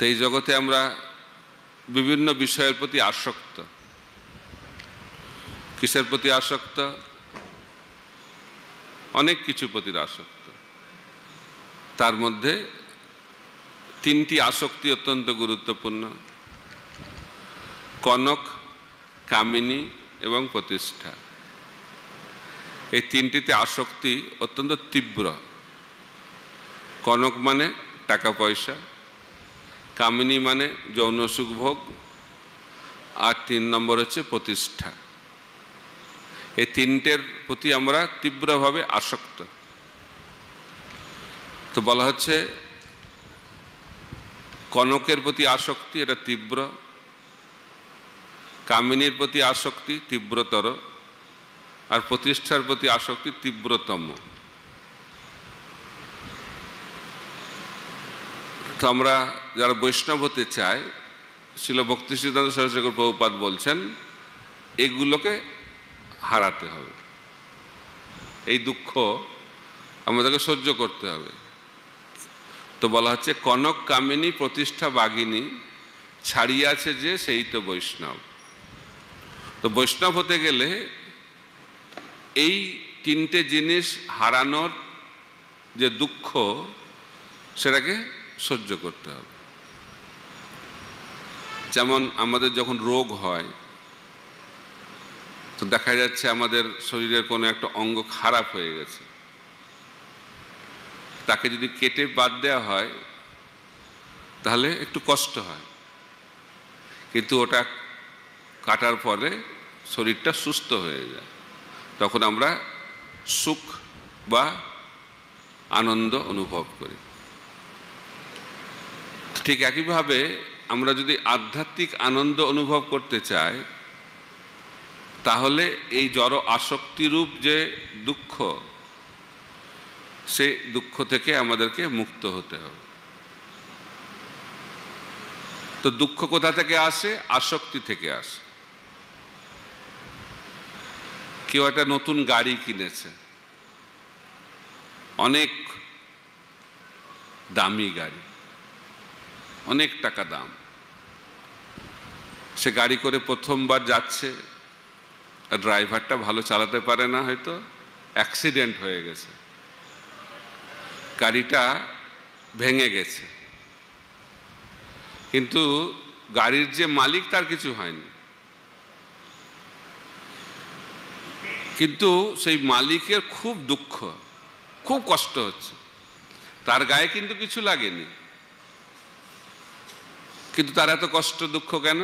তো এই জগতে আমরা বিভিন্ন বিষয়ের প্রতি আসক্ত। কিসের প্রতি আসক্ত? অনেক কিছুর প্রতি আসক্ত। তার মধ্যে তিনটি আসক্তি অত্যন্ত গুরুত্বপূর্ণ: কনক, কামিনী এবং প্রতিষ্ঠা। এই তিনটিতে আসক্তি অত্যন্ত তীব্র। কনক মানে টাকা পয়সা, কামিনী মানে যৌন সুখভোগ, আর 3 নম্বর হচ্ছে প্রতিষ্ঠা। এই তিনটের প্রতি আমরা তীব্রভাবে আসক্ত। তো বলা হচ্ছে কনকের প্রতি আসক্তি এটা তীব্র, কামিনীর প্রতি আসক্তি তীব্রতর, আর প্রতিষ্ঠার প্রতি আসক্তি তীব্রতম। তো আমরা যারা বৈষ্ণব হতে চাই, শ্রীল ভক্তি সিদ্ধান্ত সরস্বতী ঠাকুর প্রভুপাদ বলছেন এগুলোকে হারাতে হবে। এই দুঃখ আমাদেরকে সহ্য করতে হবে। তো বলা হচ্ছে কনক, কামিনী, প্রতিষ্ঠা, বাগিনী ছাড়িয়াছে যে সেই তো বৈষ্ণব। তো বৈষ্ণব হতে গেলে এই তিনটে জিনিস হারানোর যে দুঃখ সেটাকে সহ্য করতে হবে। যেমন আমাদের যখন রোগ হয়, তো দেখা যাচ্ছে আমাদের শরীরের কোনো একটা অঙ্গ খারাপ হয়ে গেছে, তাকে যদি কেটে বাদ দেওয়া হয় তাহলে একটু কষ্ট হয়, কিন্তু ওটা কাটার পরে শরীরটা সুস্থ হয়ে যায়, তখন আমরা সুখ বা আনন্দ অনুভব করি। ঠিক একইভাবে আমরা যদি আধ্যাত্মিক আনন্দ অনুভব করতে চাই, তাহলে এই জড় আসক্তিরূপ যে দুঃখ, সেই দুঃখ থেকে আমাদেরকে মুক্ত হতে হবে। তো দুঃখ কোথা থেকে আসে? আসক্তি থেকে আসে। কেউ একটা নতুন গাড়ি কিনেছে, অনেক দামি গাড়ি, অনেক টাকা দাম। সে গাড়ি করে প্রথমবার যাচ্ছে, ড্রাইভারটা ভালো চালাতে পারে না, হয়তো অ্যাক্সিডেন্ট হয়ে গেছে, গাড়িটা ভেঙে গেছে, কিন্তু গাড়ির যে মালিক তার কিছু হয়নি, কিন্তু সেই মালিকের খুব দুঃখ, খুব কষ্ট হচ্ছে। তার গায়ে কিন্তু কিছু লাগেনি, কিন্তু তার এত কষ্ট দুঃখ কেন?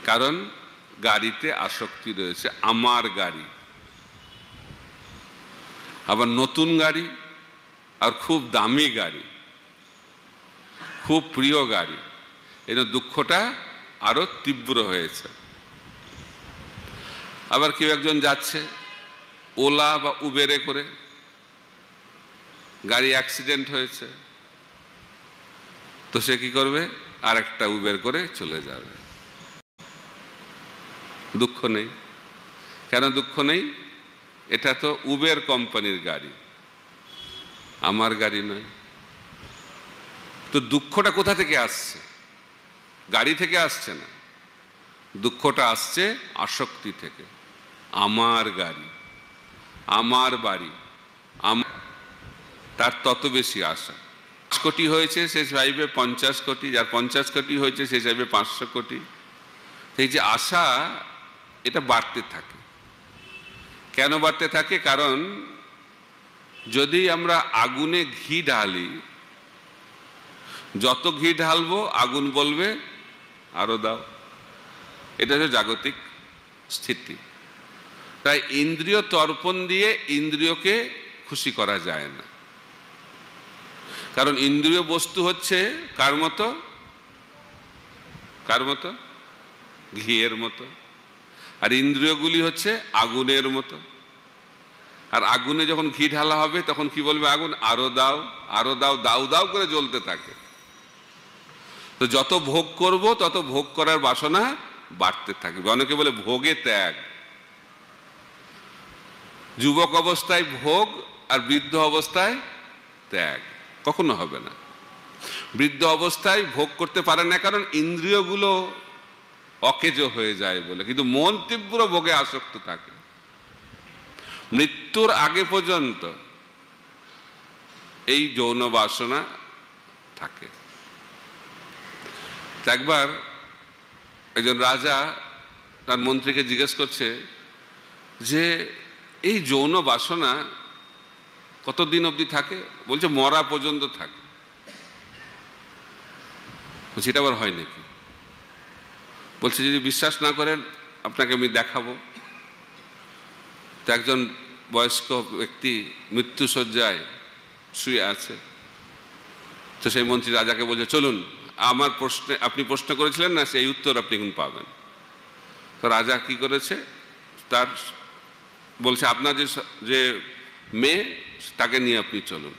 কারণ গাড়িতে আসক্তি রয়েছে, আমার গাড়ি, আবার নতুন গাড়ি, আর খুব দামি গাড়ি, খুব প্রিয় গাড়ি, এই দুঃখটা আরো তীব্র হয়েছে। আবার কেউ একজন যাচ্ছে ওলা বা উবেরে করে, গাড়ি অ্যাক্সিডেন্ট হয়েছে, তো সে কি করবে? আর একটা উবের করে চলে যাবে, দুঃখ নেই। কেন দুঃখ নেই? এটা তো উবের কোম্পানির গাড়ি, আমার গাড়ি নয়। তো দুঃখটা কোথা থেকে আসছে? গাড়ি থেকে আসছে না, দুঃখটা আসছে আসক্তি থেকে। আমার গাড়ি, আমার বাড়ি, তার তত বেশি আশা। 5 কোটি হয়েছে সে চাইবে 50 কোটি, যার 50 কোটি হয়েছে সে চাইবে 500 কোটি। এই যে আশা, এটা বাড়তে থাকে। কেন বাড়তে থাকে? কারণ যদি আমরা আগুনে ঘি ঢালি, যত ঘি ঢালবো আগুন বলবে আরো দাও। এটা হচ্ছে জাগতিক স্থিতি। তাই ইন্দ্রিয় তর্পণ দিয়ে ইন্দ্রিয়কে খুশি করা যায় না, কারণ ইন্দ্রিয় বস্তু হচ্ছে কার মতো? কার মতো? ঘিয়ের মতো। আর ইন্দ্রিয়গুলি হচ্ছে আগুনের মতো। আর আগুনে যখন ঘি ঢালা হবে তখন কি বলবে আগুন? আরো দাও, আরো দাও, দাও দাও করে জ্বলতে থাকে। তো যত ভোগ করব তত ভোগ করার বাসনা বাড়তে থাকবে। অনেকে বলে ভোগে ত্যাগ। যুবক অবস্থায় ভোগ আর বৃদ্ধ অবস্থায় ত্যাগ কখনো হবে না। বৃদ্ধ অবস্থায় ভোগ করতে পারে না, কারণ ইন্দ্রিয়গুলো অকেজ হয়ে যায় বলে, কিন্তু মন তীব্র ভোগে আসক্ত থাকে। মৃত্যুর আগে পর্যন্ত এই যৌন বাসনা থাকে। একবার একজন রাজা তার মন্ত্রীকে জিজ্ঞেস করছে যে এই যৌন বাসনা কতদিন অবধি থাকে? বলছে মরা পর্যন্ত থাকে। বলছে এটা আবার হয় নাকি? বলছে যদি বিশ্বাস না করেন আপনাকে আমি দেখাবো। তো একজন বয়স্ক ব্যক্তি মৃত্যুশয্যায় শুয়ে আছে। তো সেই মন্ত্রী রাজাকে বলছে চলুন, আমার প্রশ্নে আপনি প্রশ্ন করেছিলেন না, সেই উত্তর আপনি এখন পাবেন। তো রাজা কি করেছে, তার বলছে আপনার যে মেয়ে তাকে নিয়ে আপনি চলুন।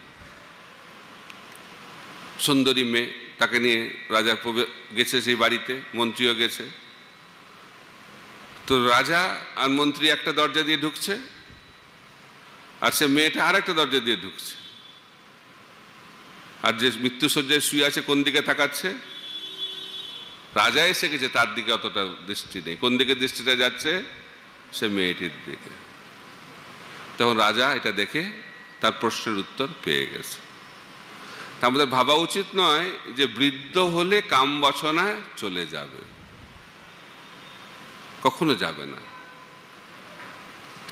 সুন্দরী মেয়ে, তাকে নিয়ে রাজা গেছে সেই বাড়িতে, মন্ত্রীও গেছে। তো রাজা আর মন্ত্রী একটা দরজা দিয়ে ঢুকছে, আর সে মেয়েটা আর একটা দরজা দিয়ে ঢুকছে। আর যে মৃত্যুশয্যায় শুয়ে আছে কোন দিকে তাকাচ্ছে? রাজা এসে গেছে, তার দিকে অতটা দৃষ্টি নেই। কোন দিকে দৃষ্টিটা যাচ্ছে? সে মেয়েটির দিকে। তখন রাজা এটা দেখে তার প্রশ্নের উত্তর পেয়ে গেছে। আমাদের ভাবা উচিত নয় যে বৃদ্ধ হলে কাম বাসনা চলে যাবে, কখনো যাবে না।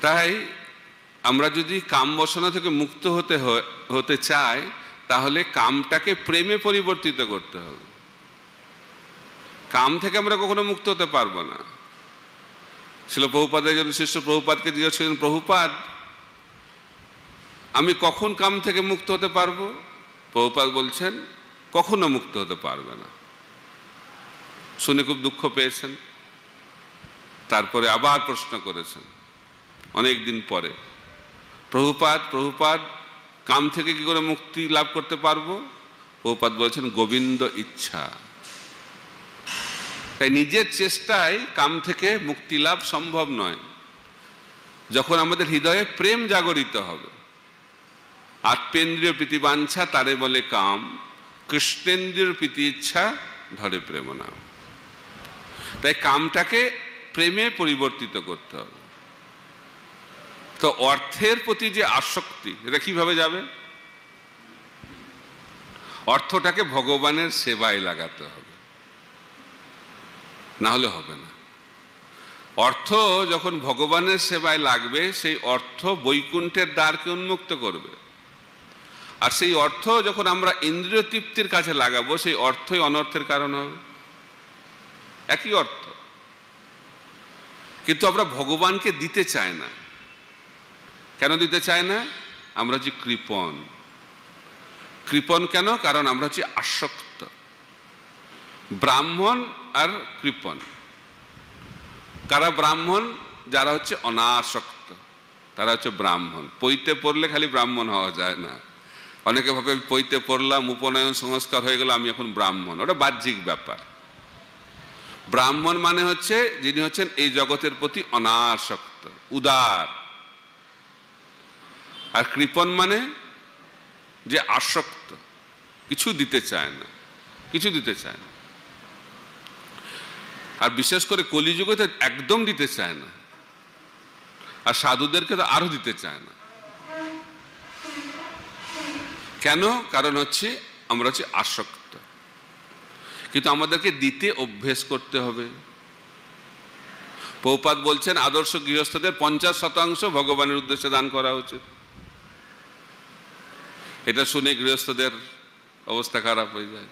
তাই আমরা যদি কাম বাসনা থেকে মুক্ত হতে চাই, তাহলে কামটাকে প্রেমে পরিবর্তিত করতে হবে। কাম থেকে আমরা কখনো মুক্ত হতে পারবো না। শিল প্রভুপাদের একজন শিষ্য প্রভুপাদকে জিজ্ঞেস করেন, প্রভুপাদ আমি কখন কাম থেকে মুক্ত হতে পারবো? প্রভুপাদ বলছেন কখনো মুক্ত হতে পারবে না। শুনে খুব দুঃখ পেয়েছেন। তারপরে আবার প্রশ্ন করেছেন অনেক দিন পরে, প্রভুপাদ কাম থেকে কি করে মুক্তি লাভ করতে পারবো? প্রভুপাদ বলছেন গোবিন্দ ইচ্ছা। তাই নিজের চেষ্টায় কাম থেকে মুক্তি লাভ সম্ভব নয়। যখন আমাদের হৃদয়ে প্রেম জাগরিত হবে, আত্মেন্দ্রিয় প্রীতি বাঞ্ছা তারে বলে কাম, কৃষ্ণেন্দ্রিয় প্রীতি ইচ্ছা ধরে প্রেম নাম। তাই কামটাকে প্রেমে পরিবর্তিত করতে হবে। তো অর্থের প্রতি যে আসক্তি, এটা কিভাবে যাবে? অর্থটাকে ভগবানের সেবায় লাগাতে হবে, না হলে হবে না। অর্থ যখন ভগবানের সেবায় লাগবে, সেই অর্থ বৈকুণ্ঠের দ্বারকে উন্মুক্ত করবে। আর সেই অর্থ যখন আমরা ইন্দ্রিয় তৃপ্তির কাছে লাগাবো, সেই অর্থই অনর্থের কারণ হবে। একই অর্থ, কিন্তু আমরা ভগবানকে দিতে চাই না। কেন দিতে চায় না? আমরা হচ্ছি কৃপণ। কৃপণ কেন? কারণ আমরা হচ্ছি আসক্ত। ব্রাহ্মণ আর কৃপণ। কারা ব্রাহ্মণ? যারা হচ্ছে অনাসক্ত, তারা হচ্ছে ব্রাহ্মণ। পৈতে পড়লে খালি ব্রাহ্মণ হওয়া যায় না। অনেকে ভাবে পৈতে পড়লাম, উপনয়ন সংস্কার হয়ে গেল, আমি এখন ব্রাহ্মণ। ওটা বাহ্যিক ব্যাপার। ব্রাহ্মণ মানে হচ্ছে যিনি হচ্ছেন এই জগতের প্রতি অনাসক্ত, উদার। আর কৃপণ মানে যে আসক্ত, কিছু দিতে চায় না, কিছু দিতে চায় না। আর বিশেষ করে কলিযুগে তো একদম দিতে চায় না, আর সাধুদেরকে তো আরো দিতে চায় না। কেন? কারণ হচ্ছে আমরা হচ্ছে আসক্ত। কিন্তু আমাদেরকে দিতে অভ্যেস করতে হবে। প্রভুপাদ বলছেন আদর্শ গৃহস্থদের 50% ভগবানের উদ্দেশ্যে দান করা উচিত। এটা শুনে গৃহস্থদের অবস্থা খারাপ হয়ে যায়,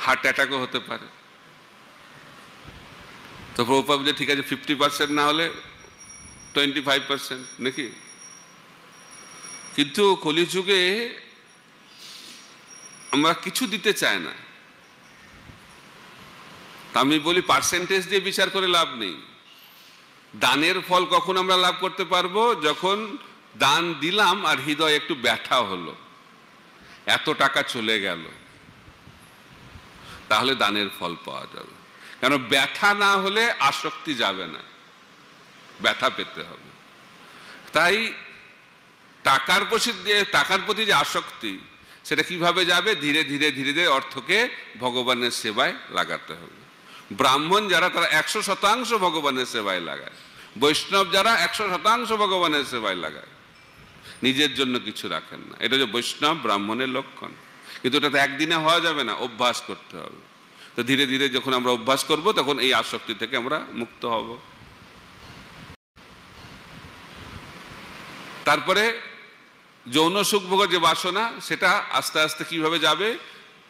হার্ট অ্যাটাকও হতে পারে। তো প্রভুপাদ বলে ঠিক আছে 50% না হলে 25% নাকি? কিন্তু কলিযুগে আমরা কিছু দিতে চাই না। আমি বলি পার্সেন্টেজ দিয়ে বিচার করে লাভ নেই। দানের ফল কখন আমরা লাভ করতে পারবো? যখন দান দিলাম আর হৃদয় একটু ব্যথা হলো, এত টাকা চলে গেল, তাহলে দানের ফল পাওয়া যাবে। কেন? ব্যথা না হলে আসক্তি যাবে না, ব্যথা পেতে হবে। তাই টাকার প্রতি যে আসক্তি, সেটা কিভাবে যাবে? ধীরে ধীরে ধীরে ধীরে অর্থকে ভগবানের সেবায় লাগাতে হবে। ব্রাহ্মণ যারা, তারা 100% ভগবানের সেবায় লাগায়। বৈষ্ণব যারা 100% ভগবানের সেবায় লাগায়, নিজের জন্য কিছু রাখেন না। এটা হচ্ছে বৈষ্ণব ব্রাহ্মণের লক্ষণ। কিন্তু এটা তো একদিনে হওয়া যাবে না, অভ্যাস করতে হবে। তো ধীরে ধীরে যখন আমরা অভ্যাস করব, তখন এই আসক্তি থেকে আমরা মুক্ত হব। তারপরে যৌন সুখ ভোগের যে বাসনা, সেটা আস্তে আস্তে কিভাবে যাবে?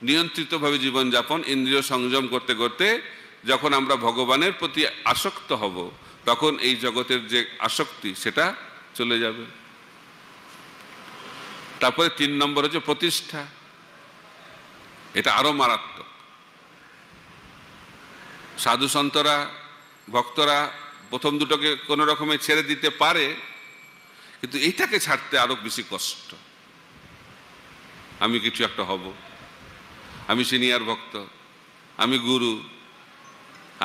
নিয়ন্ত্রিতভাবে জীবনযাপন, ইন্দ্রিয় সংযম করতে করতে যখন আমরা ভগবানের প্রতি আসক্ত হব, তখন এই জগতের যে আসক্তি সেটা চলে যাবে। তারপরে 3 নম্বর হচ্ছে প্রতিষ্ঠা। এটা আরো মারাত্মক। সাধু সন্তরা, ভক্তরা প্রথম দুটোকে কোনো রকমে ছেড়ে দিতে পারে, কিন্তু এইটাকে ছাড়তে আরো বেশি কষ্ট। আমি কিছু একটা হব, আমি সিনিয়র ভক্ত, আমি গুরু,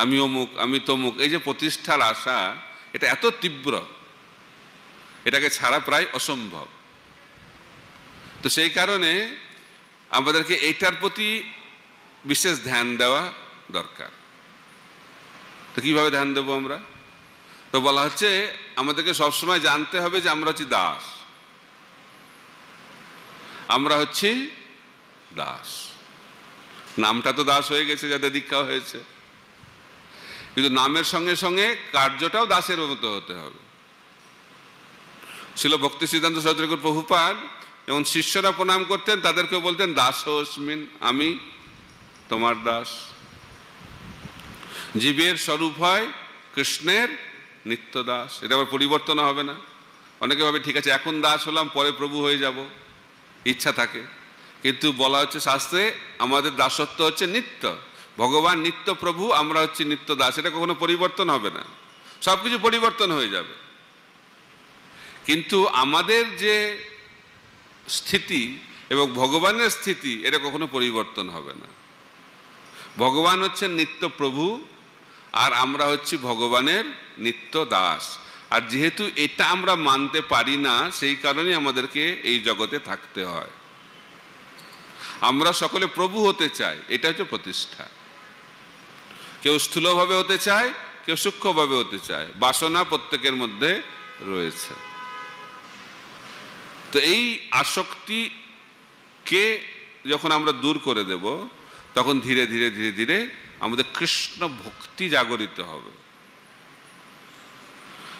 আমি অমুক, আমি তমুক, এই যে প্রতিষ্ঠার আশা, এটা এত তীব্র, এটাকে ছাড়া প্রায় অসম্ভব। তো সেই কারণে আমাদেরকে এইটার প্রতি বিশেষ ধ্যান দেওয়া দরকার। তো কিভাবে ধ্যান দেবো আমরা? তো বলা হচ্ছে আমাদেরকে সবসময় জানতে হবে যে আমরা হচ্ছি দাস। আমরা হচ্ছি দাস। নামটা তো দাস হয়ে গেছে যাদের দীক্ষা হয়েছে, কিন্তু নামের সঙ্গে সঙ্গে কার্যটাও দাসের মতো হতে হবে। ছিল ভক্তি সিদ্ধান্ত সরস্বতী ঠাকুর প্রভুপাদ যখন শিষ্যরা প্রণাম করতেন, তাদেরকে বলতেন দাসোস্মিন, আমি তোমার দাস। জীবের স্বরূপ হয় কৃষ্ণের নিত্য দাস। এটা আবার পরিবর্তন হবে না। অনেকে ভাবে ঠিক আছে এখন দাস হলাম, পরে প্রভু হয়ে যাব, ইচ্ছা থাকে। কিন্তু বলা হচ্ছে শাস্ত্রে আমাদের দাসত্ব হচ্ছে নিত্য। ভগবান নিত্য প্রভু, আমরা হচ্ছি নিত্য দাস। এটা কখনো পরিবর্তন হবে না, সবকিছু পরিবর্তন হয়ে যাবে। কিন্তু আমাদের যে স্থিতি এবং ভগবানের স্থিতি, এটা কখনো পরিবর্তন হবে না। ভগবান হচ্ছেন নিত্য প্রভু, আর আমরা হচ্ছি ভগবানের নিত্য দাস। আর যেহেতু এটা আমরা মানতে পারি না, সেই কারণে আমাদেরকে এই জগতে থাকতে হয়। আমরা সকলে প্রভু হতে চাই, এটা হচ্ছে প্রতিষ্ঠা। কেউ স্থূলভাবে হতে চায়, কেউ সূক্ষ্মভাবে হতে চায়। বাসনা প্রত্যেকের মধ্যে রয়েছে। তো এই আসক্তিকে যখন আমরা দূর করে দেব, তখন ধীরে ধীরে ধীরে ধীরে আমাদের কৃষ্ণ ভক্তি জাগরিত হবে।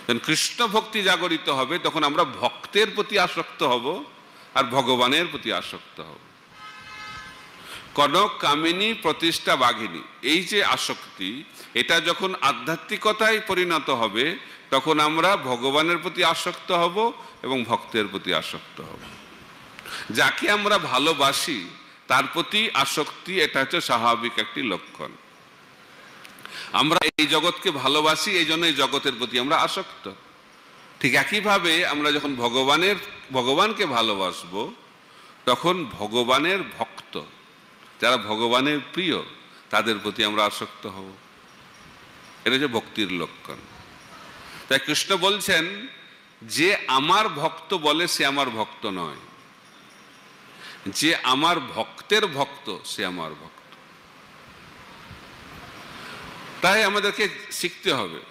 যখন কৃষ্ণ ভক্তি জাগরিত হবে, তখন আমরা ভক্তের প্রতি আসক্ত হব আর ভগবানের প্রতি আসক্ত হব। কনক কামিনী প্রতিষ্ঠা বাঘিনী, এই যে আসক্তি, এটা যখন আধ্যাত্মিকতায় পরিণত হবে, তখন আমরা ভগবানের প্রতি আসক্ত হব এবং ভক্তের প্রতি আসক্ত হব। যাকে আমরা ভালোবাসি তার প্রতি আসক্তি, এটা হচ্ছে স্বাভাবিক একটি লক্ষণ। আমরা এই জগৎকে ভালোবাসি, এই জন্য এই জগতের প্রতি আমরা আসক্ত। ঠিক একইভাবে আমরা যখন ভগবানকে ভালোবাসবো, তখন ভগবানের ভক্ত, যারা ভগবানের প্রিয়, তাদের প্রতি আমরা আসক্ত হব। এটা হচ্ছে ভক্তির লক্ষণ। তাই কৃষ্ণ বলছেন, যে আমার ভক্ত বলে সে আমার ভক্ত নয়, যে আমার ভক্তের ভক্ত সে আমার ভক্ত। তাই আমাদেরকে শিখতে হবে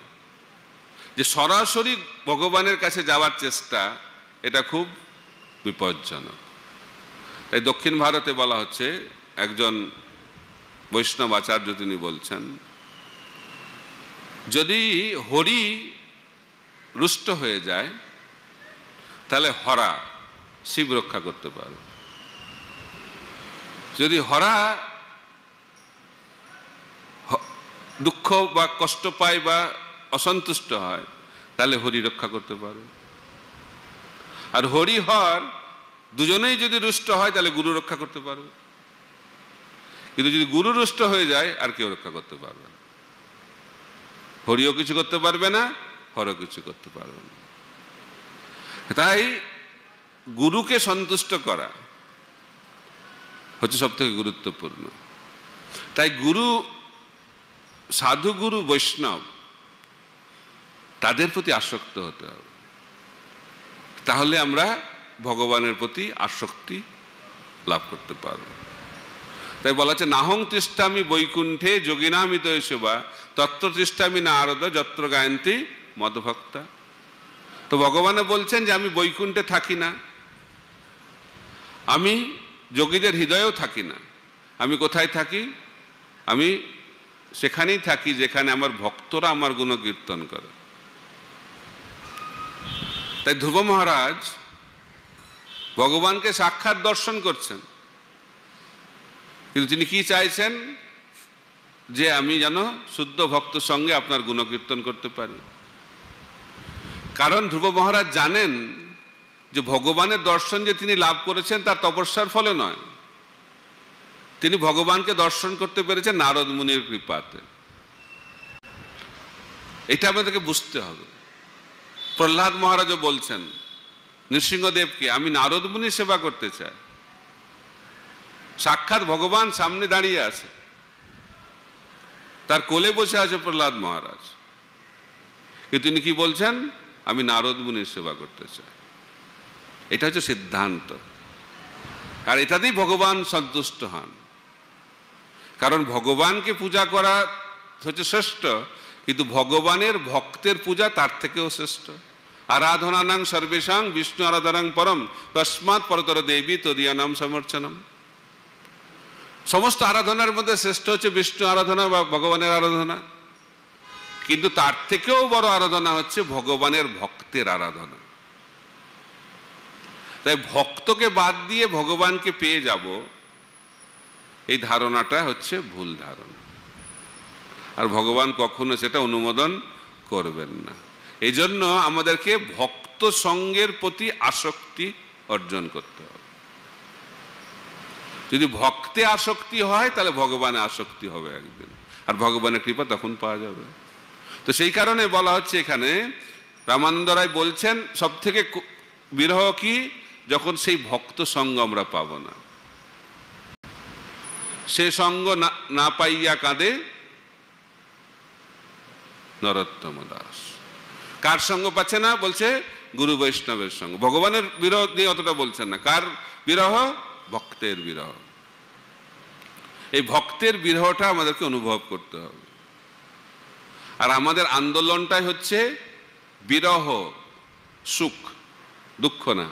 যে সরাসরি ভগবানের কাছে যাওয়ার চেষ্টা, এটা খুব বিপজ্জনক। তাই দক্ষিণ ভারতে বলা হচ্ছে, একজন বৈষ্ণব আচার্য তিনি বলছেন, যদি হরি রুষ্ট হয়ে যায়, তাহলে হরা শিব রক্ষা করতে পারে। যদি হরা দুঃখ বা কষ্ট পায় বা অসন্তুষ্ট হয়, তাহলে হরি রক্ষা করতে পারে। আর হরি হর দুজনেই যদি রুষ্ট হয়, তাহলে গুরু রক্ষা করতে পারবে। কিন্তু যদি গুরু রুষ্ট হয়ে যায়, আর কেউ রক্ষা করতে পারবে না। হরিও কিছু করতে পারবে না, হরও কিছু করতে পারবে না। তাই গুরুকে সন্তুষ্ট করা হচ্ছে সব থেকে গুরুত্বপূর্ণ। তাই গুরু, সাধু গুরু বৈষ্ণব, তাদের প্রতি আসক্ত হতে হবে। তাহলে আমরা ভগবানের প্রতি আসক্তি লাভ করতে পারবে। তাই বলা হচ্ছে নাহং তিষ্ঠামি বৈকুণ্ঠে যোগিনামিত সেবা তত্র তিষ্ঠামি নারদ যত্র গায়ন্তী মদভক্তা। তো ভগবান বলছেন যে আমি বৈকুণ্ঠে থাকি না, আমি যোগীদের হৃদয়েও থাকি না। আমি কোথায় থাকি? আমি সেখানেই থাকি যেখানে আমার ভক্তরা আমার গুণকীর্তন করে। তাই ধ্রুব মহারাজ ভগবানকে সাক্ষাৎ দর্শন করছেন, কিন্তু তিনি কি চাইছেন? যে আমি যেন শুদ্ধ ভক্ত সঙ্গে আপনার গুণকীর্তন করতে পারি। কারণ ধ্রুব মহারাজ জানেন যে ভগবানের দর্শন যে তিনি লাভ করেছেন তার তপস্যার ফলে নয়, তিনি ভগবানকে দর্শন করতে পেরেছেন নারদ মুনির কৃপাতে। এটা আমাদেরকে বুঝতে হবে। প্রহ্লাদ মহারাজও বলছেন নৃসিংহদেবকে, আমি নারদ মুনির সেবা করতে চাই। সাক্ষাৎ ভগবান সামনে দাঁড়িয়ে আছে, তার কোলে বসে আছে প্রহ্লাদ মহারাজ, কিন্তু তিনি কি বলছেন? আমি নারদ মুনির সেবা করতে চাই। এটা হচ্ছে সিদ্ধান্ত, আর এটাতেই ভগবান সন্তুষ্ট হন। কারণ ভগবানকে পূজা করা হচ্ছে শ্রেষ্ঠ, কিন্তু ভগবানের ভক্তের পূজা তার থেকেও শ্রেষ্ঠ। আরাধনানাং সর্বেশাং বিষ্ণু আরাধনাং পরম তস্মাৎ পরতর দেবী তদীয়ানাম সমর্চনম। সমস্ত আরাধনার মধ্যে শ্রেষ্ঠ হচ্ছে বিষ্ণু আরাধনা বা ভগবানের আরাধনা, কিন্তু তার থেকেও বড় আরাধনা হচ্ছে ভগবানের ভক্তের আরাধনা। তাই ভক্তকে বাদ দিয়ে ভগবানকে পেয়ে যাব, এই ধারণাটা হচ্ছে ভুল ধারণা, আর ভগবান কখনো সেটা অনুমোদন করবেন না। এই জন্য আমাদেরকে ভক্ত সঙ্গের প্রতি আসক্তি অর্জন করতে হবে। যদি ভক্তে আসক্তি হয় তাহলে ভগবানে আসক্তি হবে একদিন, আর ভগবানের কৃপা তখন পাওয়া যাবে। তো সেই কারণে বলা হচ্ছে এখানে, রামানন্দ রায় বলছেন সব থেকে বিরহ কি? যখন সেই ভক্ত সঙ্গ আমরা পাব না। সে সঙ্গ না পাইয়া কাঁদে নরোত্তম দাস। কার সঙ্গ পাচ্ছে না? বলছে গুরু বৈষ্ণবের সঙ্গ। ভগবানের বিরহ নিয়ে অতটা বলছেন না। কার বিরহ? ভক্তের বিরহ। এই ভক্তের বিরহটা আমাদেরকে অনুভব করতে হবে। আর আমাদের আন্দোলনটাই হচ্ছে বিরহ সুখ, দুঃখ না,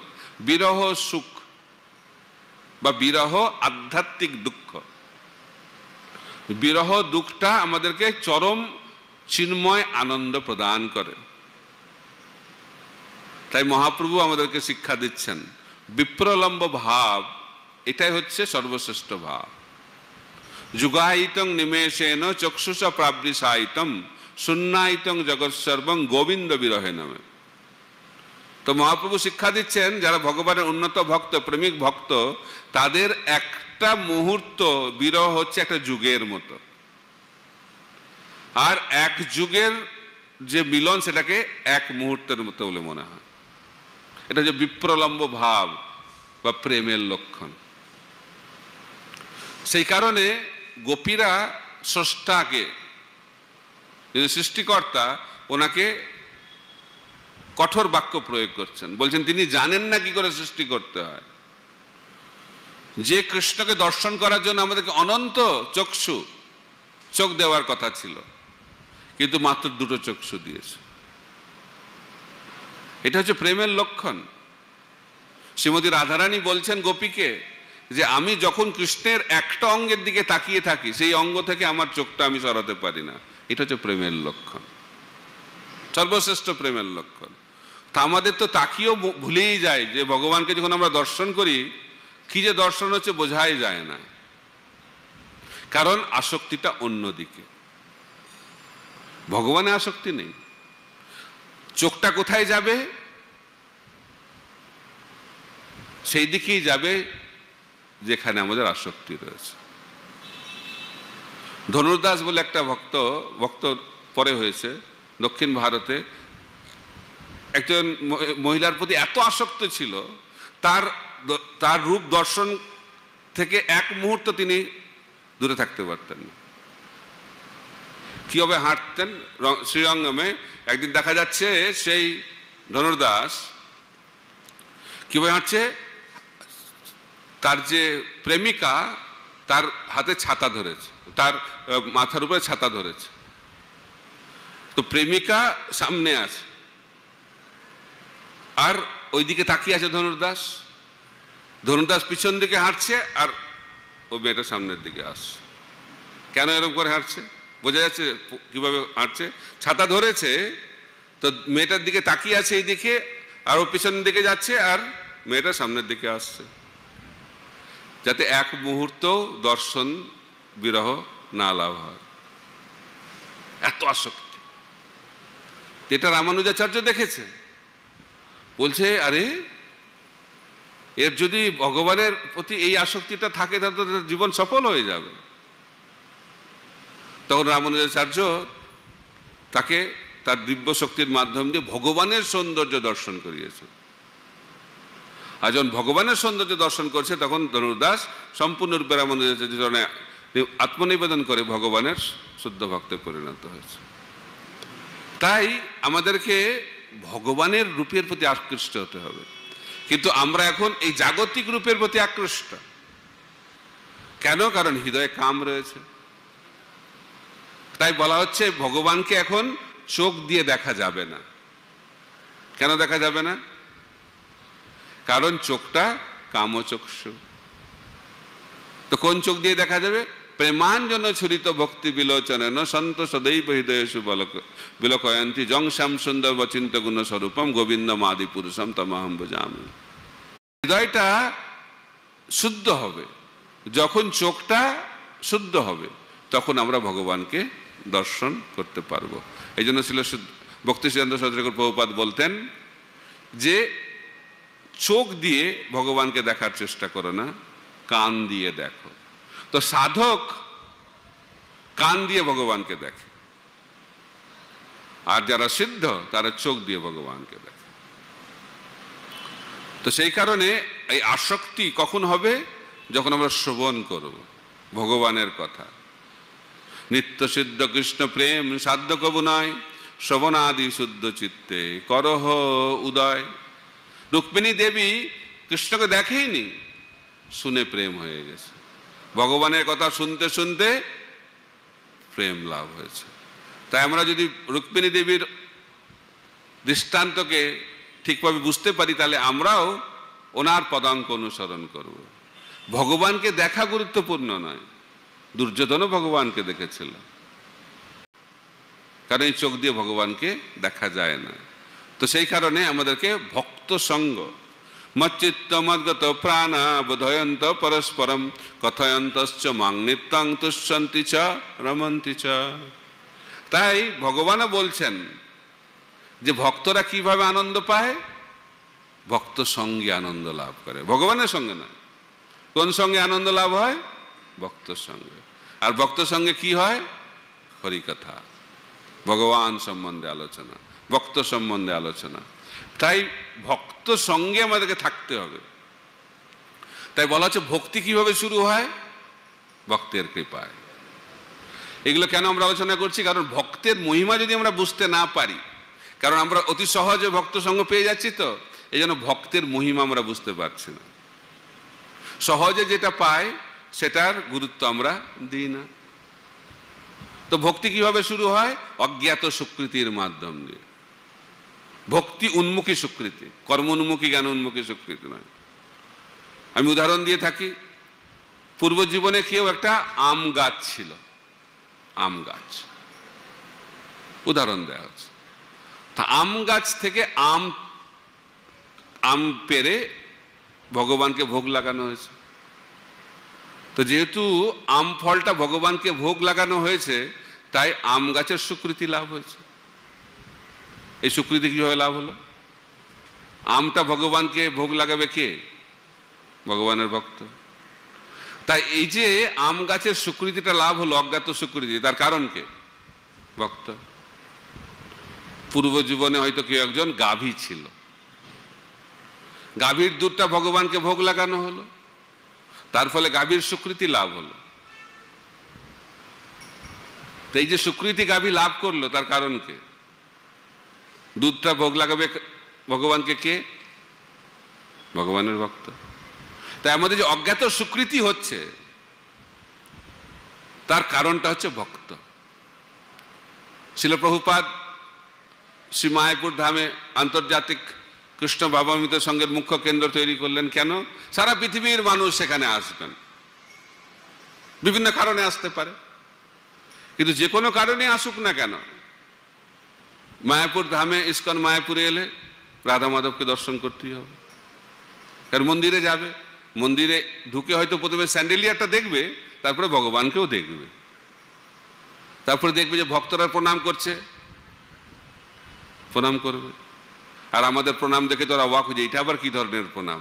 বিরহ সুখ বা বিরহ আধ্যাত্মিক দুঃখ। বিরহ দুঃখটা আমাদেরকে চরম চিন্ময় আনন্দ প্রদান করে। তাই মহাপ্রভু আমাদেরকে শিক্ষা দিচ্ছেন বিপ্রলম্ব ভাব, এটাই হচ্ছে সর্বশ্রেষ্ঠ ভাব। যুগায়িতং নিমেষেন চক্ষুষ প্রাবৃসায়িতম শূন্যায়িতং জগৎ সর্বং গোবিন্দ বিরহে নামে। তো মহাপ্রভু শিক্ষা দিচ্ছেন যারা ভগবানের উন্নত ভক্ত, প্রেমিক ভক্ত, তাদের একটা মুহূর্ত বিরহ হচ্ছে একটা যুগের মতো, আর এক যুগের যে মিলন সেটাকে এক মুহূর্তের মতো বলে মনে হয়। এটা যে বিপ্রলম্ব ভাব বা প্রেমের লক্ষণ। সেই কারণে গোপীরা স্রষ্টাকে, সৃষ্টিকর্তা, ওনাকে কঠোর বাক্য প্রয়োগ করছেন। বলছেন তিনি জানেন না কি করে সৃষ্টি করতে হয়। যে কৃষ্ণকে দর্শন করার জন্য আমাদেরকে অনন্ত চোখ দেওয়ার কথা ছিল, কিন্তু মাত্র দুটো চক্ষু দিয়েছে। এটা হচ্ছে প্রেমের লক্ষণ। শ্রীমতী রাধারানী বলছেন গোপীকে যে আমি যখন কৃষ্ণের একটা অঙ্গের দিকে তাকিয়ে থাকি, সেই অঙ্গ থেকে আমার চোখটা আমি সরাতে পারি না। এটা হচ্ছে প্রেমের লক্ষণ, সর্বশ্রেষ্ঠ প্রেমের লক্ষণ। তা আমাদের তো তাকিয়েও ভুলেই যায় যে ভগবানকে যখন আমরা দর্শন করি, কি যে দর্শন হচ্ছে বোঝাই যায় না, কারণ আসক্তিটা অন্যদিকে। ভগবানে আসক্তি নেই। চোখটা কোথায় যাবে? সেই দিকেই যাবে যেখানে আমাদের আসক্তি রয়েছে। ধনুর্দাস বলে একটা ভক্ত পরে হয়েছে দক্ষিণ ভারতে, একজন মহিলার প্রতি এত আসক্ত ছিল, তার রূপ দর্শন থেকে এক মুহূর্ত তিনি দূরে থাকতে পারতেন না। কিভাবে হাঁটতেন শ্রীরঙ্গমে, একদিন দেখা যাচ্ছে সেই ধনুর্দাস কিভাবে হাঁটছে, তার যে প্রেমিকা তার হাতে ছাতা ধরেছে, তার মাথার উপরে ছাতা ধরেছে, তো প্রেমিকা সামনে আছে আর ওইদিকে তাকিয়ে আছে ধনুর্দাস। ধনুর্দাস পিছন দিকে হাঁটছে আর ও মেয়েটা সামনের দিকে আসছে। কেন এরকম করে হাঁটছে? বোঝা যাচ্ছে কিভাবে হাঁটছে। ছাতা ধরেছে, তো মেয়েটার দিকে তাকিয়ে আছে এই দিকে, আর ও পিছনের দিকে যাচ্ছে আর মেয়েটা সামনের দিকে আসছে, যাতে এক মুহূর্ত দর্শন বিরহ না লাভ হয়। এত আসক্তি এটা রামানুজাচার্য দেখেছে, বলছে আরে এর যদি ভগবানের প্রতি এই আসক্তিটা থাকে তাহলে তো জীবন সফল হয়ে যাবে। তখন রামানুজাচার্য তাকে তার দিব্য শক্তির মাধ্যম দিয়ে ভগবানের সৌন্দর্য দর্শন করিয়েছে। আর যখন ভগবানের সৌন্দর্য দর্শন করছে তখন ধনুর্দাস সম্পূর্ণরূপে রামানুজাচার্য চরণে আত্মনিবেদন করে ভগবানের শুদ্ধ ভক্তে পরিণত হয়েছে। তাই আমাদেরকে ভগবানের রূপের প্রতি আকৃষ্ট হতে হবে, কিন্তু আমরা এখন এই জাগতিক রূপের প্রতি আকৃষ্ট। কেন? কারণ হৃদয়ে কাম রয়েছে। তাই বলা হচ্ছে ভগবানকে এখন চোখ দিয়ে দেখা যাবে না। কেন দেখা যাবে না? কারণ চোখটা কামচক্ষু। তো কোন চোখ দিয়ে দেখা যাবে? প্রেমাঞ্জন ছুরিত ভক্তি বিলোচনেন সন্ত সদৈব হৃদয়েষু বিলোকয়ন্তি জং শ্যাম সুন্দর বচিন্ত গুণ স্বরূপম গোবিন্দম আদি পুরুষম তমহম ভজামি। হৃদয়টা শুদ্ধ হবে, যখন চোখটা শুদ্ধ হবে তখন আমরা ভগবানকে দর্শন করতে পারবো। এই জন্য ছিল ভক্তি সিদ্ধান্ত সরস্বতী ঠাকুর প্রভুপাদ বলতেন যে চোখ দিয়ে ভগবানকে দেখার চেষ্টা করো না, কান দিয়ে দেখো। তো সাধক কান দিয়ে ভগবানকে দেখে, আর যারা সিদ্ধ তারা চোখ দিয়ে ভগবানকে দেখে। তো সেই কারণে এই আসক্তি কখন হবে? যখন আমরা শ্রবণ করব ভগবানের কথা। নিত্য সিদ্ধ কৃষ্ণ প্রেম সাধ্য কবু নয়, শ্রবণাদি শুদ্ধ চিত্তে করহ উদয়। রুক্মিণী দেবী কৃষ্ণকে দেখেইনি, শুনে প্রেম হয়ে গেছে। ভগবানের কথা শুনতে শুনতে প্রেম লাভ হয়েছে। তাই আমরা যদি রুক্মিণী দেবীর দৃষ্টান্তকে ঠিকভাবে বুঝতে পারি তাহলে আমরাও ওনার পদাঙ্ক অনুসরণ করব। ভগবানকে দেখা গুরুত্বপূর্ণ নয়, দুর্যোধনও ভগবানকে দেখেছিল, কারণ এই চোখ দিয়ে ভগবানকে দেখা যায় না। তো সেই কারণে আমাদেরকে ভক্ত সঙ্গ মচ্চিত্ত মদ্গত প্রাণা বোধয়ন্ত পরস্পরম কথয়ন্তশ্চ মাং নিত্যং তুষ্যন্তি চ রমন্তি চ। তাই ভগবানও বলছেন যে ভক্তরা কিভাবে আনন্দ পায়? ভক্ত সঙ্গে আনন্দ লাভ করে, ভগবানের সঙ্গে নয়। কোন সঙ্গে আনন্দ লাভ হয়? ভক্তর সঙ্গে। আর ভক্ত সঙ্গে কি হয়? হরিকথা, ভগবান সম্বন্ধে আলোচনা, ভক্ত সম্বন্ধে আলোচনা। তাই ভক্ত সঙ্গে আমাদেরকে থাকতে হবে। তাই বলা হচ্ছে ভক্তি কিভাবে শুরু হয়? ভক্তের কৃপায়। এগুলো কেন আমরা আলোচনা করছি? কারণ ভক্তের মহিমা যদি আমরা বুঝতে না পারি, কারণ আমরা অতি সহজে ভক্ত সঙ্গ পেয়ে যাচ্ছি, তো এই জন্য ভক্তের মহিমা আমরা বুঝতে পারছি না। সহজে যেটা পাই সেটার গুরুত্ব আমরা দিই না। তো ভক্তি কিভাবে শুরু হয়? অজ্ঞাত স্বীকৃতির মাধ্যম দিয়ে। ভক্তি উন্মুখী স্বীকৃতি, কর্ম উন্মুখী জ্ঞান উন্মুখী স্বীকৃতি নয়। আমি উদাহরণ দিয়ে থাকি। পূর্ব জীবনে কেউ একটা আম গাছ ছিল, আম গাছ উদাহরণ দেওয়া হচ্ছে। তা আম গাছ থেকে আম পেড়ে ভগবানকে ভোগ লাগানো হয়েছে। তো যেহেতু আম ফলটা ভগবানকে ভোগ লাগানো হয়েছে, তাই আম গাছের স্বীকৃতি লাভ হয়েছে। এই স্বীকৃতি কিভাবে লাভ হলো? আমটা ভগবানকে ভোগ লাগাবে কে? ভগবানের ভক্ত। তাই এই যে আম গাছের স্বীকৃতিটা লাভ হলো, অজ্ঞাত স্বীকৃতি, তার কারণ কে? ভক্ত। পূর্ব জীবনে হয়তো কেউ একজন গাভী ছিল, গাভীর দুধটা ভগবানকে ভোগ লাগানো হলো, তার ফলে গাভীর স্বীকৃতি লাভ হলো। তো এই যে স্বীকৃতি গাভী লাভ করলো, তার কারণ কে? দুধটা ভোগ লাগাবে ভগবানকে কে? ভগবানের ভক্ত। তাই আমাদের যে অজ্ঞাত স্বীকৃতি হচ্ছে তার কারণটা হচ্ছে ভক্ত। শিল প্রভুপাদ শ্রী মায়াপুর ধামে আন্তর্জাতিক কৃষ্ণ ভাবামৃত সংঘের মুখ্য কেন্দ্র তৈরি করলেন। কেন? সারা পৃথিবীর মানুষ সেখানে আসবেন, বিভিন্ন কারণে আসতে পারে, কিন্তু যে কোনো কারণে আসুক না কেন, মায়াপুর ধামে ইস্কন মায়াপুরে এলে রাধা মাধবকে দর্শন করতেই হবে। কারণ মন্দিরে যাবে, মন্দিরে ঢুকে হয়তো প্রথমে স্যান্ডেলিয়ারটা দেখবে, তারপরে ভগবানকেও দেখবে, তারপরে দেখবে যে ভক্তরা প্রণাম করছে, প্রণাম করবে। আর আমাদের প্রণাম দেখে তো ওরা অবাক হয়ে যায়, এটা আবার কি ধরনের প্রণাম।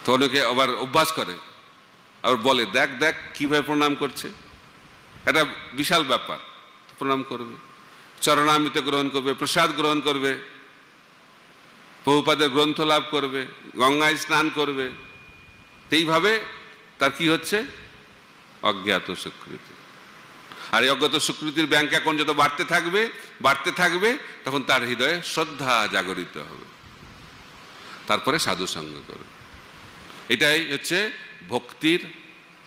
তো অনেকে আবার অভ্যাস করে, আবার বলে দেখ দেখ কিভাবে প্রণাম করছে, এটা বিশাল ব্যাপার। প্রণাম করবে, চরণামৃত গ্রহণ করবে, প্রসাদ গ্রহণ করবে, প্রভুপাদের গ্রন্থ লাভ করবে, গঙ্গায় স্নান করবে। এইভাবে তার কি হচ্ছে? অজ্ঞাত স্বীকৃতি। আর এই অজ্ঞাত স্বীকৃতির ব্যাংক অ্যাকাউন্ট যত বাড়তে থাকবে তখন তার হৃদয়ে শ্রদ্ধা জাগরিত হবে, তারপরে সাধু সঙ্গ করবে। এটাই হচ্ছে ভক্তির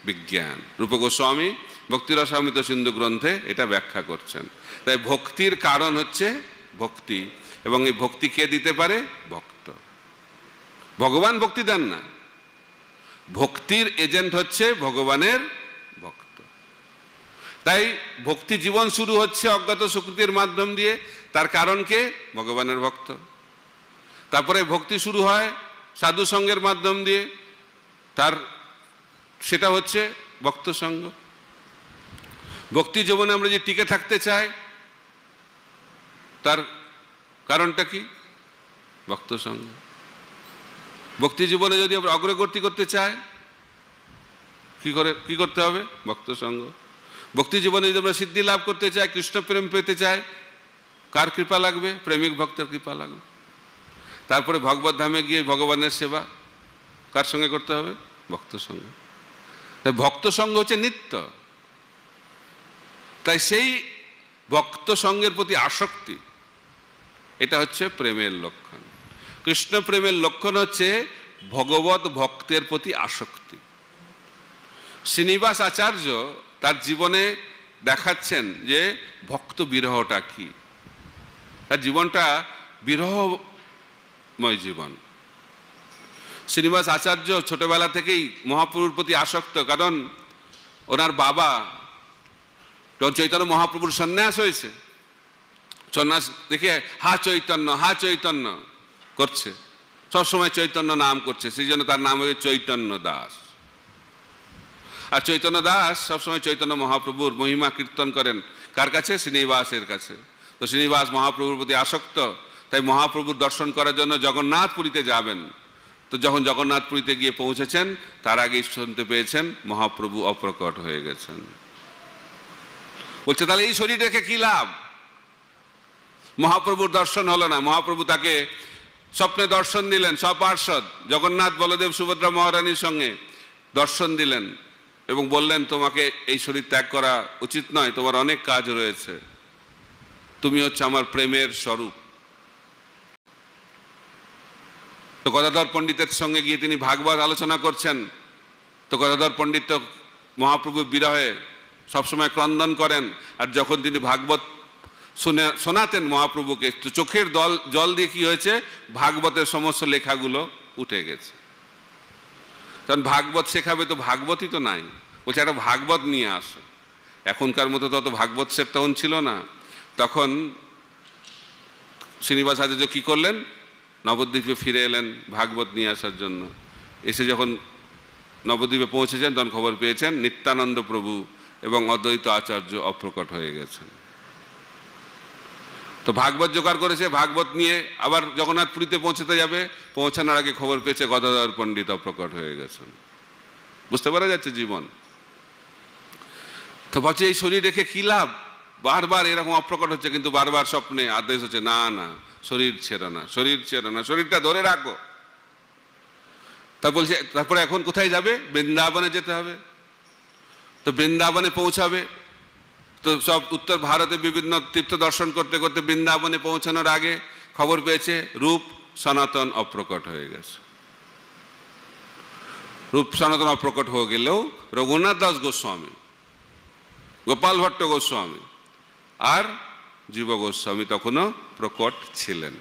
বিজ্ঞান। রূপ গোস্বামী ভক্তি রসামৃত সিন্ধু গ্রন্থে এটা ব্যাখ্যা করছেন। তাই ভক্তির কারণ হচ্ছে ভক্তি, এবং এই ভক্তি কে দিতে পারে? ভক্ত। ভগবান ভক্তি দেন না, ভক্তির এজেন্ট হচ্ছে ভগবানের ভক্ত। তাই ভক্তি জীবন শুরু হচ্ছে অজ্ঞাত স্বীকৃতির মাধ্যম দিয়ে। তার কারণ কে? ভগবানের ভক্ত। তারপরে ভক্তি শুরু হয় সাধু সঙ্গের মাধ্যম দিয়ে, সেটা হচ্ছে ভক্ত সঙ্গ। ভক্তি জীবনে আমরা যে টিকে থাকতে চাই তার কারণটা কি? ভক্ত সঙ্গ। ভক্তি জীবনে যদি আমরা অগ্রগতি করতে চাই কি করতে হবে? ভক্ত সঙ্গ। ভক্তি জীবনে যদি আমরা সিদ্ধি লাভ করতে চাই, কৃষ্ণ প্রেম পেতে চাই, কার কৃপা লাগবে? প্রেমিক ভক্তের কৃপা লাগবে। তারপরে ভগবত ধামে গিয়ে ভগবানের সেবা কার সঙ্গে করতে হবে? ভক্ত সঙ্গ। তাই ভক্ত সঙ্গ হচ্ছে নিত্য। তাই সেই ভক্ত সঙ্গের প্রতি আসক্তি, এটা হচ্ছে প্রেমের লক্ষণ। কৃষ্ণ প্রেমের লক্ষণ হচ্ছে ভগবত ভক্তের প্রতি আসক্তি। শ্রীনিবাস আচার্য তার জীবনে দেখাচ্ছেন যে ভক্ত বিরহটা কি। তার জীবনটা বিরহময় জীবন। শ্রীনিবাস আচার্য ছোটবেলা থেকেই মহাপ্রভুর প্রতি আসক্ত, কারণ ওনার বাবা চৈতন্য মহাপ্রভুর সন্ন্যাস হয়েছে, সন্ন্যাস দেখে হা চৈতন্য করছে, সবসময় চৈতন্য নাম করছে, সেই জন্য তার নাম হয়েছে চৈতন্য দাস। আর চৈতন্য দাস সবসময় চৈতন্য মহাপ্রভুর মহিমা কীর্তন করেন। কার কাছে? শ্রীনিবাসের কাছে। তো শ্রীনিবাস মহাপ্রভুর প্রতি আসক্ত, তাই মহাপ্রভুর দর্শন করার জন্য জগন্নাথপুরীতে যাবেন। তো যখন জগন্নাথপুরীতে গিয়ে পৌঁছেছেন তার আগেই শুনতে পেয়েছেন মহাপ্রভু অপ্রকট হয়ে গেছেন। বলছে তাহলে এই শরীর রেখে কি লাভ? মহাপ্রভুর দর্শন হলো না। মহাপ্রভু তাকে স্বপ্নে দর্শন দিলেন, সপার্ষদ জগন্নাথ বলদেব সুভদ্রা মহারানীর সঙ্গে দর্শন দিলেন এবং বললেন তোমাকে এই শরীর ত্যাগ করা উচিত নয়, তোমার অনেক কাজ রয়েছে, তুমি হচ্ছে আমার প্রেমের স্বরূপ। তো গদাধর পণ্ডিতের সঙ্গে গিয়ে তিনি ভাগবত আলোচনা করছেন। তো গদাধর পণ্ডিত তো মহাপ্রভুর বিরহে সবসময় ক্রন্দন করেন, আর যখন তিনি ভাগবত শোনাতেন মহাপ্রভুকে, তো চোখের জল দিয়ে কি হয়েছে? ভাগবতের সমস্ত লেখাগুলো উঠে গেছে। কারণ ভাগবত শেখাবে, তো ভাগবতই তো নাই। বলছে একটা ভাগবত নিয়ে আসো। এখনকার মতো তত ভাগবত সেট তখন ছিল না। তখন শ্রীনিবাস আচার্য কি করলেন? নবদ্বীপে ফিরে এলেন ভাগবত নিয়ে আসার জন্য। এসে যখন নবদ্বীপে পৌঁছেছেন তখন খবর পেয়েছেন নিত্যানন্দ প্রভু এবং অদ্বৈত আচার্য অপ্রকট হয়ে গেছেন। তো ভাগবত জোগাড় করেছে, ভাগবত নিয়ে আবার জগন্নাথপুরীতে পৌঁছতে যাবে, পৌঁছানোর আগে খবর পেয়েছে গদাধর পণ্ডিত অপ্রকট হয়ে গেছেন। বুঝতে পারা যাচ্ছে জীবন। তো ভাবছে এই শরীর রেখে কি লাভ? বারবার এরকম অপ্রকট হচ্ছে, কিন্তু বারবার স্বপ্নে আদেশ হচ্ছে না না শরীর ছেড়ো না, শরীরটা ধরে রাখো। তা বলছে তারপরে এখন কোথায় যাবে? বৃন্দাবনে যেতে হবে। তো বৃন্দাবনে পৌঁছাবে। তো সব উত্তর ভারতে বিভিন্ন তীর্থ দর্শন করতে করতে বৃন্দাবনে পৌঁছানোর আগে খবর পেয়েছে রূপ সনাতন অপ্রকট হয়ে গেছে। রূপ সনাতন অপ্রকট হয়ে গেলেও রঘুনাথ দাস গোস্বামী, গোপাল ভট্ট গোস্বামী আর জীব গোস্বামী তখনও প্রকট ছিলেন।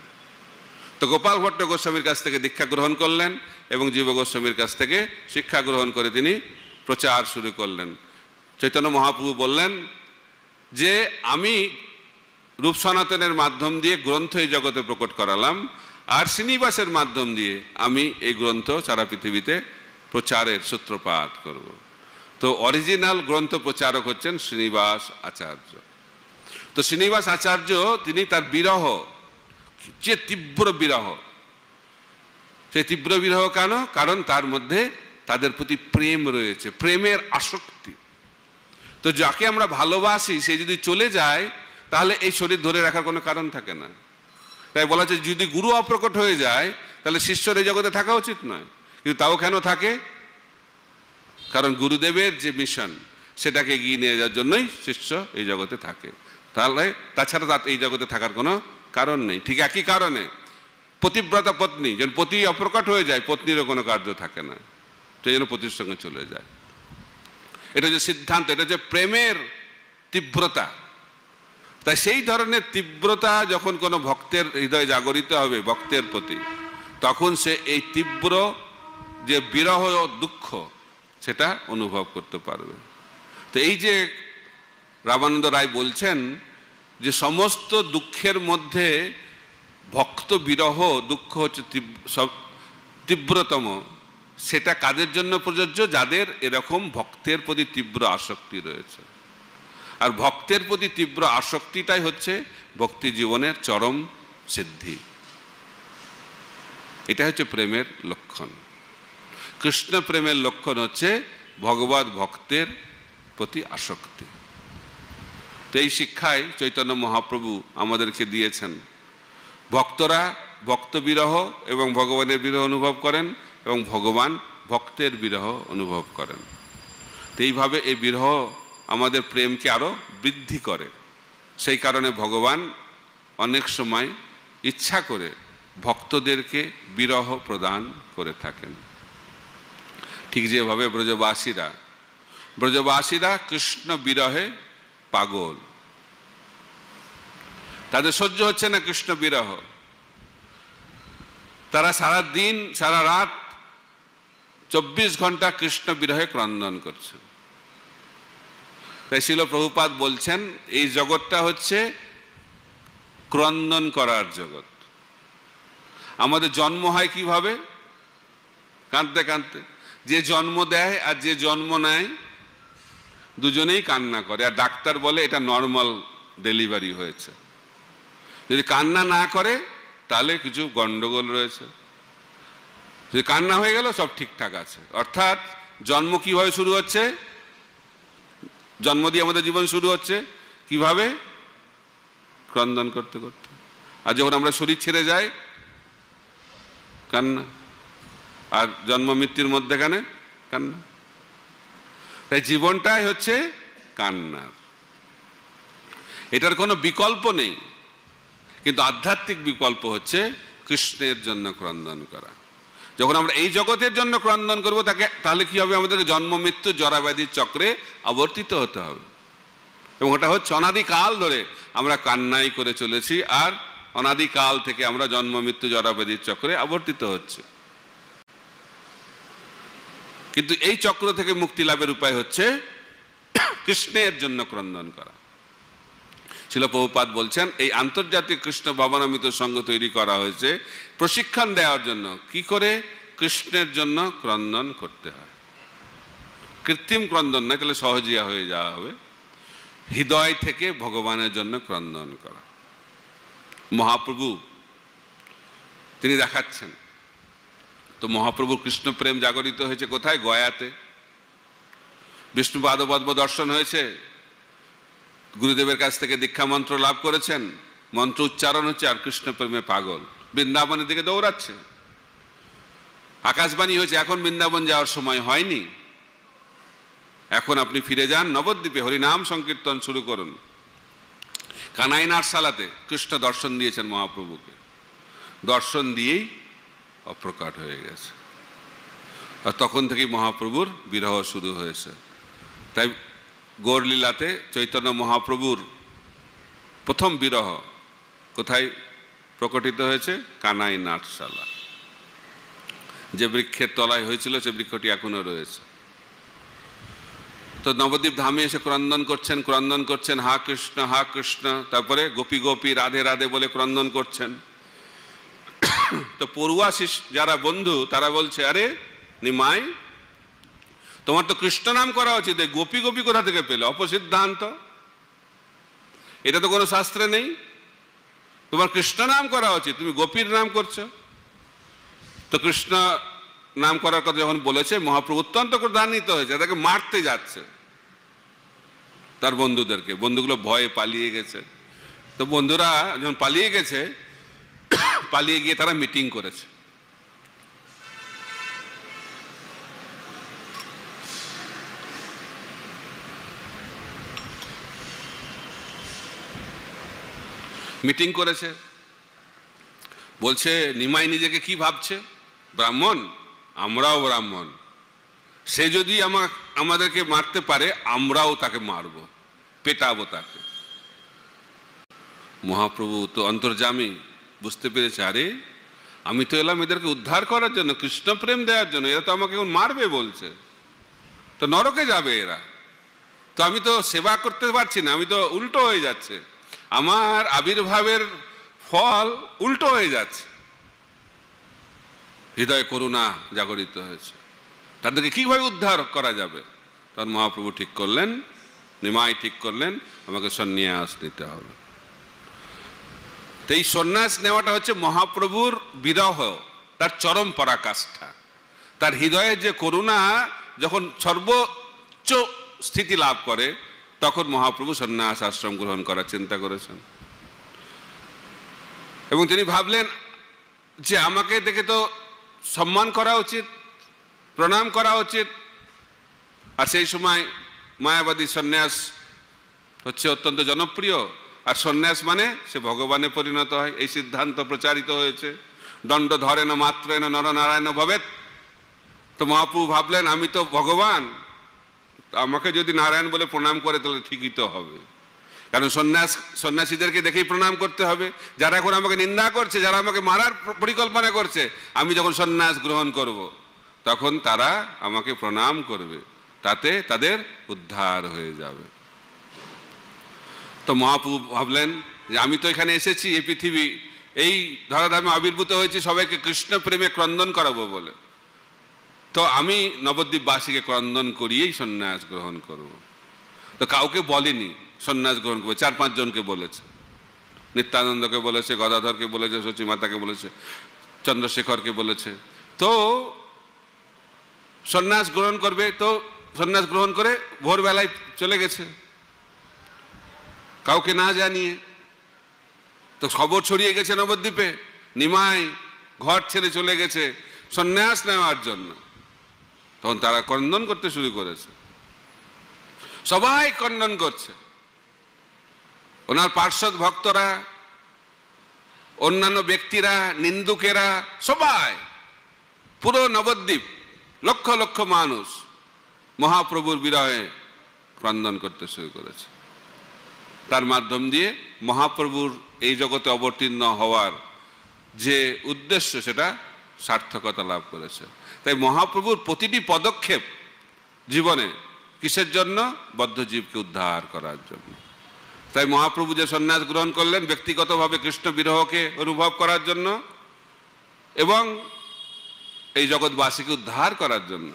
তো গোপাল ভট্ট গোস্বামীর কাছ থেকে দীক্ষা গ্রহণ করলেন এবং জীব গোস্বামীর কাছ থেকে শিক্ষা গ্রহণ করে তিনি প্রচার শুরু করলেন। চৈতন্য মহাপ্রভু বললেন যে আমি রূপ সনাতনের মাধ্যম দিয়ে গ্রন্থ এই জগতে প্রকট করালাম, আর শ্রীনিবাসের মাধ্যম দিয়ে আমি এই গ্রন্থ সারা পৃথিবীতে প্রচারের সূত্রপাত করব। তো অরিজিনাল গ্রন্থ প্রচারক হচ্ছেন শ্রীনিবাস আচার্য। তো শ্রীনিবাস আচার্য তিনি তার বিরহ, যে তীব্র বিরহ, সেই তীব্র বিরহ কেন? কারণ তার মধ্যে তাদের প্রতি প্রেম রয়েছে, প্রেমের আসক্তি। তো যাকে আমরা ভালোবাসি সে যদি চলে যায় তাহলে এই শরীর ধরে রাখার কোনো কারণ থাকে না। তাই বলা যায় যদি গুরু অপ্রকট হয়ে যায় তাহলে শিষ্যর এই জগতে থাকা উচিত নয়, কিন্তু তাও কেন থাকে? কারণ গুরুদেবের যে মিশন সেটাকে এগিয়ে নিয়ে যাওয়ার জন্যই শিষ্য এই জগতে থাকে। তাহলে তাছাড়া তার এই জগতে থাকার কোনো কারণ নেই। ঠিক একই কারণে পতিব্রতা পত্নী, যখন পতি অপ্রকট হয়ে যায় পত্নীরও কোনো কার্য থাকে না, সেই জন্য পতির সঙ্গে চলে যায়। এটা যে সিদ্ধান্ত, এটা যে প্রেমের তীব্রতা। তাই সেই ধরনের তীব্রতা যখন কোনো ভক্তের হৃদয়ে জাগরিত হবে ভক্তের প্রতি, তখন সে এই তীব্র যে বিরহ দুঃখ সেটা অনুভব করতে পারবে। তো এই যে রামানন্দ রায় বলছেন যে সমস্ত দুঃখের মধ্যে ভক্ত বিরহ দুঃখ হচ্ছে তীব্রতম, সেটা কাদের জন্য প্রযোজ্য? যাদের এরকম ভক্তের প্রতি তীব্র আসক্তি রয়েছে। আর ভক্তের প্রতি তীব্র আসক্তিটাই হচ্ছে ভক্তি জীবনের চরম সিদ্ধি। এটা হচ্ছে প্রেমের লক্ষণ। কৃষ্ণ প্রেমের লক্ষণ হচ্ছে ভগবত ভক্তের প্রতি আসক্তি। তো এই শিক্ষায় চৈতন্য মহাপ্রভু আমাদেরকে দিয়েছেন। ভক্তরা ভক্ত বিরহ এবং ভগবানের বিরহ অনুভব করেন এবং ভগবান ভক্তের বিরহ অনুভব করেন। তো এইভাবে এই বিরহ আমাদের প্রেমকে আরো বৃদ্ধি করে। সেই কারণে ভগবান অনেক সময় ইচ্ছা করে ভক্তদেরকে বিরহ প্রদান করে থাকেন। ঠিক যেভাবে ব্রজবাসীরা কৃষ্ণ বিরহে পাগল, তাদের সহ্য হচ্ছে না কৃষ্ণ বিরহ। তারা সারা দিন সারা রাত 24 ঘন্টা কৃষ্ণ বিরহে ক্রন্দন করছে। তাই শ্রীল প্রভুপাদ বলছেন এই জগৎটা হচ্ছে ক্রন্দন করার জগৎ। আমাদের জন্ম হয় কিভাবে? কাঁদতে কাঁদতে। যে জন্ম দেয় আর যে জন্ম নেয় দুজনেই কান্না করে, আর ডাক্তার বলে এটা নর্মাল ডেলিভারি হয়েছে। যদি কান্না না করে তাহলে কিছু গন্ডগোল রয়েছে, যদি কান্না হয়ে গেল সব ঠিকঠাক আছে। অর্থাৎ জন্ম কিভাবে শুরু হচ্ছে? জন্ম দিয়ে আমাদের জীবন শুরু হচ্ছে কিভাবে? ক্রন্দন করতে করতে। আর যখন আমরা শরীর ছেড়ে যাই কান্না, আর জন্ম মৃত্যুর মধ্যেখানে কান্না। তাই জীবনটাই হচ্ছে কান্নার, এটার কোনো বিকল্প নেই। কিন্তু আধ্যাত্মিক বিকল্প হচ্ছে কৃষ্ণের জন্য ক্রন্দন করা। যখন আমরা এই জগতের জন্য ক্রন্দন করবো তাহলে কি হবে? আমাদের জন্ম মৃত্যু জরাব্যাধির চক্রে আবর্তিত হতে হবে, এবং ওটা হচ্ছে অনাদিকাল ধরে আমরা কান্নাই করে চলেছি, আর অনাদিকাল থেকে আমরা জন্ম মৃত্যু জরাব্যাধির চক্রে আবর্তিত হচ্ছে। কিন্তু এই চক্র থেকে মুক্তি লাভের উপায় হচ্ছে কৃষ্ণের জন্য ক্রন্দন করা। শ্রীল প্রভুপাদ বলছেন এই আন্তর্জাতিক কৃষ্ণ ভাবনামৃত সংঘ তৈরি করা হয়েছে প্রশিক্ষণ দেওয়ার জন্য কি করে কৃষ্ণের জন্য ক্রন্দন করতে হয়। কৃত্রিম ক্রন্দন নয়, তাহলে সহজিয়া হয়ে যাওয়া হবে। হৃদয় থেকে ভগবানের জন্য ক্রন্দন করা। মহাপ্রভু তিনি দেখাচ্ছেন। তো মহাপ্রভু কৃষ্ণ প্রেম জাগরিত হয়েছে কোথায়? গয়াতে। বিষ্ণু পাদপদ্ম দর্শন হয়েছে, গুরুদেবের কাছ থেকে দীক্ষা মন্ত্র লাভ করেছেন, মন্ত্র উচ্চারণ হচ্ছে, আর কৃষ্ণ প্রেমে পাগল বৃন্দাবনের দিকে দৌড়াচ্ছে। আকাশবাণী হয়েছে এখন বৃন্দাবন যাওয়ার সময় হয়নি, এখন আপনি ফিরে যান নবদ্বীপে, হরিনাম সংকীর্তন শুরু করুন। কানাই নাটশালাতে কৃষ্ণ দর্শন দিয়েছেন মহাপ্রভুকে, দর্শন দিয়েই অপ্রকট হয়ে গেছে। আর তখন থেকেই মহাপ্রভুর বিরহ শুরু হয়েছে। তাই গৌরলীলাতে চৈতন্য মহাপ্রভুর প্রথম বিরহ কোথায় প্রকটিত হয়েছে? কানাই নাটশালা। যে বৃক্ষের তলায় হয়েছিল সে বৃক্ষটি এখনো রয়েছে। তো নবদ্বীপ ধামে এসে ক্রন্দন করছেন হা কৃষ্ণ, তারপরে গোপী গোপী রাধে রাধে বলে ক্রন্দন করছেন। তো পড়ুয়া যারা বন্ধু তারা বলছে, আরে নিমাই, তোমার তো কৃষ্ণ নাম করা উচিত, গোপী গোপী কোথা থেকে পেলে? অপসিদ্ধান্ত, এটা তো কোনো শাস্ত্রে নেই। তোমার কৃষ্ণ নাম করা উচিত, তুমি গোপীর নাম করছো। তো কৃষ্ণ নাম করার কথা যখন বলেছে, মহাপ্রভু অত্যন্ত ক্রোধান্বিত হয়েছে, তাকে মারতে যাচ্ছে তার বন্ধুদেরকে। বন্ধুগুলো ভয়ে পালিয়ে গেছে। তো বন্ধুরা যখন পালিয়ে গেছে, পালিয়ে গিয়ে তারা মিটিং করেছে। মিটিং করেছে, বলছে নিমাই নিজেকে কি ভাবছে? ব্রাহ্মণ, আমরাও ব্রাহ্মণ, সে যদি আমাদেরকে মারতে পারে আমরাও তাকে মারব, পেটাবো তাকে। মহাপ্রভু তো অন্তর্যামী, বুঝতে পেরেছে, আরে আমি তো এলাম এদেরকে উদ্ধার করার জন্য, কৃষ্ণ প্রেম দেওয়ার জন্য, এরা তো আমাকে মারবে বলছে, তো নরকে যাবে এরা। তো আমি তো সেবা করতে পারছি না, আমি তো উল্টো হয়ে যাচ্ছে, আমার আবির্ভাবের ফল উল্টো হয়ে যাচ্ছে। হৃদয়ে করুণা জাগরিত হয়েছে, তাদেরকে কিভাবে উদ্ধার করা যাবে? তখন মহাপ্রভু ঠিক করলেন, নিমাই ঠিক করলেন, আমাকে সন্ন্যাস নিতে হবে। তো এই সন্ন্যাস নেওয়াটা হচ্ছে মহাপ্রভুর বিরহ, তার চরম পরাকাষ্ঠা। তার হৃদয়ে যে করুণা যখন সর্বোচ্চ স্থিতি লাভ করে, তখন মহাপ্রভু সন্ন্যাস আশ্রম গ্রহণ করার চিন্তা করেছেন। এবং তিনি ভাবলেন যে আমাকে দেখে তো সম্মান করা উচিত, প্রণাম করা উচিত। আর সেই সময় মায়াবাদী সন্ন্যাস হচ্ছে অত্যন্ত জনপ্রিয়, আর সন্ন্যাস মানে সে ভগবানে পরিণত হয়, এই সিদ্ধান্ত প্রচারিত হয়েছে। দণ্ড ধরেন মাত্রেন নরনারায়ণ ভবেৎ। তো মহাপ্রভু ভাবলেন আমি তো ভগবান, আমাকে যদি নারায়ণ বলে প্রণাম করে তাহলে ঠিকই তো হবে, কারণ সন্ন্যাসীদেরকে দেখেই প্রণাম করতে হবে। যারা এখন আমাকে নিন্দা করছে, যারা আমাকে মারার পরিকল্পনা করছে, আমি যখন সন্ন্যাস গ্রহণ করব তখন তারা আমাকে প্রণাম করবে, তাতে তাদের উদ্ধার হয়ে যাবে। তো মহাপ্রভু ভাবলেন যে আমি তো এখানে এসেছি, এই পৃথিবী, এই ধরাধামে আবির্ভূত হয়েছে সবাইকে কৃষ্ণ প্রেমে ক্রন্দন করাবো বলে, তো আমি নবদ্বীপবাসীকে ক্রন্দন করিয়েই সন্ন্যাস গ্রহণ করব। তো কাউকে বলেনি সন্ন্যাস গ্রহণ করবে, 4-5 জনকে বলেছে। নিত্যানন্দকে বলেছে, গদাধরকে বলেছে, সচিমাতাকে বলেছে, চন্দ্রশেখরকে বলেছে। তো সন্ন্যাস গ্রহণ করবে, তো সন্ন্যাস গ্রহণ করে ভোরবেলায় চলে গেছে কাউকে না জানিয়ে। তো খবর ছড়িয়ে গেছে নবদ্বীপে, নিমাই ঘর ছেড়ে চলে গেছে সন্ন্যাস নেওয়ার জন্য। তখন তারা ক্রন্দন করতে শুরু করেছে, সবাই ক্রন্দন করছে। ওনার পার্শ্বদ ভক্তরা, অন্যান্য ব্যক্তিরা, নিন্দুকেরা, সবাই, পুরো নবদ্বীপ, লক্ষ লক্ষ মানুষ মহাপ্রভুর বিরহে ক্রন্দন করতে শুরু করেছে। তার মাধ্যম দিয়ে মহাপ্রভুর এই জগতে অবতীর্ণ হওয়ার যে উদ্দেশ্য সেটা সার্থকতা লাভ করেছে। তাই মহাপ্রভুর প্রতিটি পদক্ষেপ জীবনে কিসের জন্য? বদ্ধজীবকে উদ্ধার করার জন্য। তাই মহাপ্রভু যে সন্ন্যাস গ্রহণ করলেন ব্যক্তিগতভাবে কৃষ্ণ বিরহকে অনুভব করার জন্য এবং এই জগৎবাসীকে উদ্ধার করার জন্য।